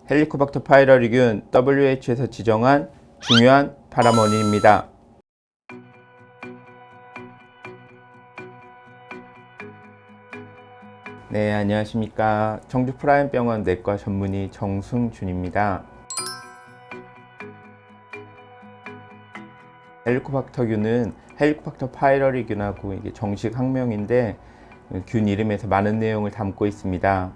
헬리코박터 파이러리균 WH에서 지정한 중요한 발암 원인입니다. 네, 안녕하십니까. 청주 프라임병원 내과 전문의 정승준입니다. 헬리코박터균은 헬리코박터 파이러리균하고 이게 정식 학명인데 균 이름에서 많은 내용을 담고 있습니다.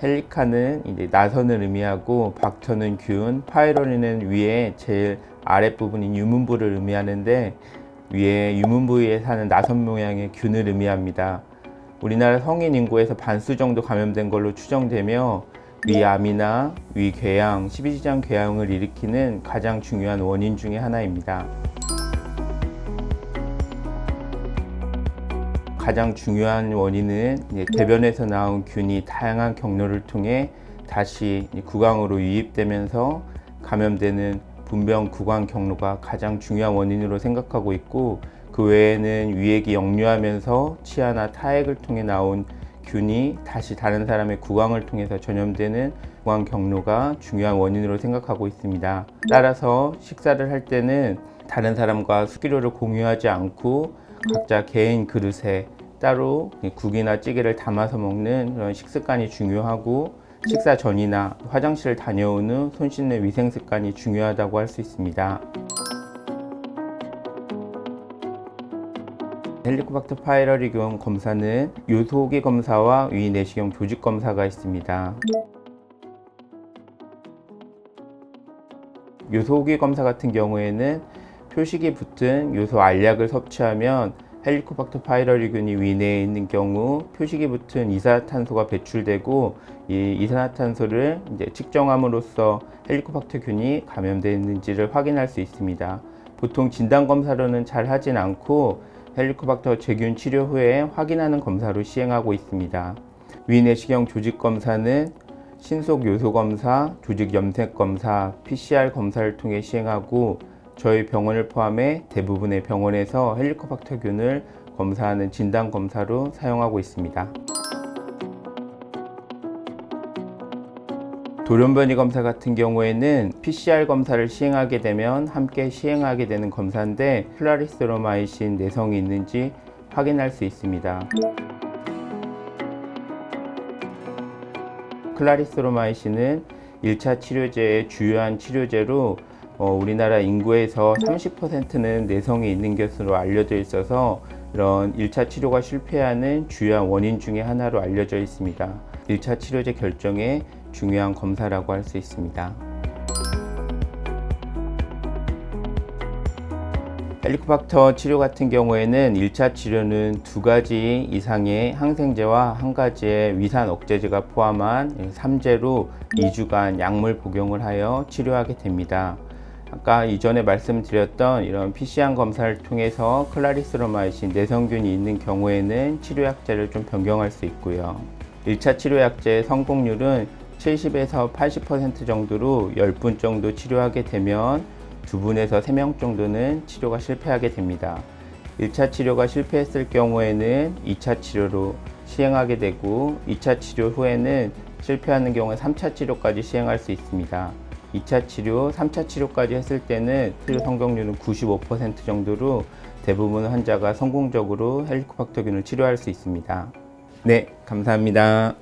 헬리카는 이제 나선을 의미하고 박터는 균, 파이러리는 위에 제일 아랫부분인 유문부를 의미하는데 위에 유문부위에 사는 나선 모양의 균을 의미합니다. 우리나라 성인 인구에서 반수 정도 감염된 걸로 추정되며 위암이나 위궤양, 십이지장 궤양을 일으키는 가장 중요한 원인 중의 하나입니다. 가장 중요한 원인은 대변에서 나온 균이 다양한 경로를 통해 다시 구강으로 유입되면서 감염되는 분변 구강 경로가 가장 중요한 원인으로 생각하고 있고, 그 외에는 위액이 역류하면서 치아나 타액을 통해 나온 균이 다시 다른 사람의 구강을 통해서 전염되는 구강 경로가 중요한 원인으로 생각하고 있습니다. 따라서 식사를 할 때는 다른 사람과 식기류를 공유하지 않고 각자 개인 그릇에 따로 국이나 찌개를 담아서 먹는 그런 식습관이 중요하고, 식사 전이나 화장실을 다녀온 후 손 씻는 위생 습관이 중요하다고 할 수 있습니다. 헬리코박터 파이러리균 검사는 요소기 검사와 위내시경 조직 검사가 있습니다. 요소기 검사 같은 경우에는 표식이 붙은 요소 알약을 섭취하면 헬리코박터 파이러리균이 위내에 있는 경우 표식이 붙은 이산화탄소가 배출되고, 이 이산화탄소를 이제 측정함으로써 헬리코박터균이 감염되어 있는지를 확인할 수 있습니다. 보통 진단검사로는 잘 하진 않고 헬리코박터 제균 치료 후에 확인하는 검사로 시행하고 있습니다. 위내시경 조직 검사는 신속 요소 검사, 조직 염색 검사, PCR 검사를 통해 시행하고, 저희 병원을 포함해 대부분의 병원에서 헬리코박터균을 검사하는 진단 검사로 사용하고 있습니다. 돌연변이 검사 같은 경우에는 PCR 검사를 시행하게 되면 함께 시행하게 되는 검사인데 클라리스로마이신 내성이 있는지 확인할 수 있습니다. 클라리스로마이신은 1차 치료제의 주요한 치료제로 우리나라 인구에서 30%는 내성이 있는 것으로 알려져 있어서 이런 1차 치료가 실패하는 주요한 원인 중에 하나로 알려져 있습니다. 1차 치료제 결정에 중요한 검사라고 할 수 있습니다. 헬리코박터 치료 같은 경우에는 1차 치료는 2가지 이상의 항생제와 1가지의 위산 억제제가 포함한 3제로 2주간 약물 복용을 하여 치료하게 됩니다. 아까 이전에 말씀드렸던 이런 PCR 검사를 통해서 클라리스로마이신 내성균이 있는 경우에는 치료약제를 좀 변경할 수 있고요. 1차 치료약제의 성공률은 70에서 80% 정도로 10분 정도 치료하게 되면 2분에서 3명 정도는 치료가 실패하게 됩니다. 1차 치료가 실패했을 경우에는 2차 치료로 시행하게 되고, 2차 치료 후에는 실패하는 경우에 3차 치료까지 시행할 수 있습니다. 2차 치료, 3차 치료까지 했을 때는 치료 성공률은 95% 정도로 대부분 환자가 성공적으로 헬리코박터균을 치료할 수 있습니다. 네, 감사합니다.